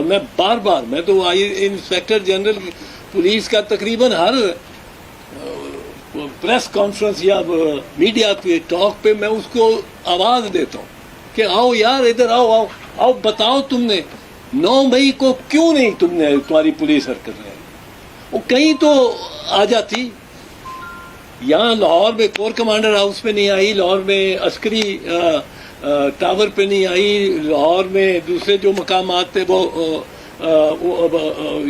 میں بار بار میں تو انسپیکٹر جنرل پولیس کا تقریباً ہر پریس کانفرنس یا میڈیا پہ ٹاک پہ میں اس کو آواز دیتا ہوں کہ آؤ یار ادھر آؤ آؤ آؤ بتاؤ تم نے 9 مئی کو کیوں نہیں تمہاری پولیس حرکت رہی. وہ کہیں تو آ جاتی. یہاں لاہور میں کور کمانڈر ہاؤس پہ نہیں آئی, لاہور میں عسکری ٹاور پہ نہیں آئی, لاہور میں دوسرے جو مقامات تھے وہ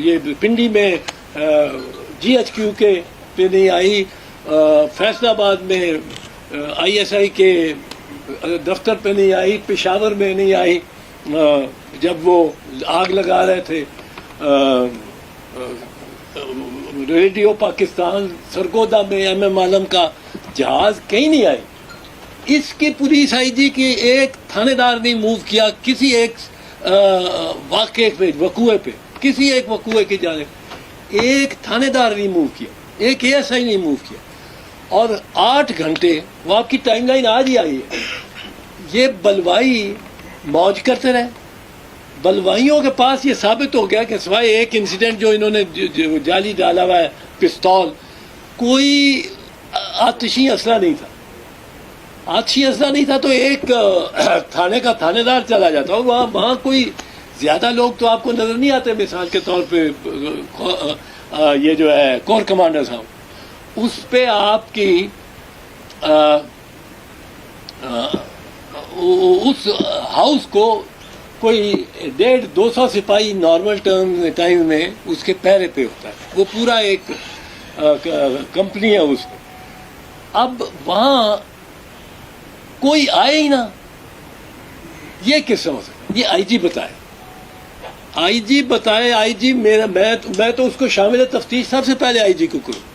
یہ پنڈی میں GHQ کے پہ نہیں آئی, فیصل آباد میں ISI کے دفتر پہ نہیں آئی, پشاور میں نہیں آئی جب وہ آگ لگا رہے تھے ریڈیو پاکستان سرگودا میں MM عالم کا جہاز, کہیں نہیں آئی. اس کی پولیس IG کی ایک تھانے دار نہیں موو کیا کسی ایک واقعے پہ, وقوعے پہ, کسی ایک وقوعے کی جانب ایک تھانے دار نہیں موو کیا, ایک ASI نہیں موو کیا. اور 8 گھنٹے وہ آپ کی ٹائم لائن آج ہی آئی ہے. یہ بلوائی موج کرتے رہے. بلوائیوں کے پاس یہ ثابت ہو گیا کہ سوائے ایک انسیڈنٹ جو انہوں نے جعلی ڈالا ہوا ہے پستول, کوئی آتشی اسلحہ نہیں تھا. آتشی اسلحہ نہیں تھا تو ایک تھانے کا تھانے دار چلا جاتا. وہاں کوئی زیادہ لوگ تو آپ کو نظر نہیں آتے. مثال کے طور پہ یہ جو ہے کور کمانڈر صاحب, اس پہ آپ کی اس ہاؤس کو کوئی 150-200 سپاہی نارمل ٹائم میں اس کے پیرے پہ ہوتا ہے. وہ پورا ایک کمپنی ہے اس کو. اب وہاں کوئی آئے ہی نہ, یہ کس ہو سکتا؟ یہ IG بتائے, IG بتائے. IG میں تو اس کو شامل تفتیش سب سے پہلے IG کو کروں.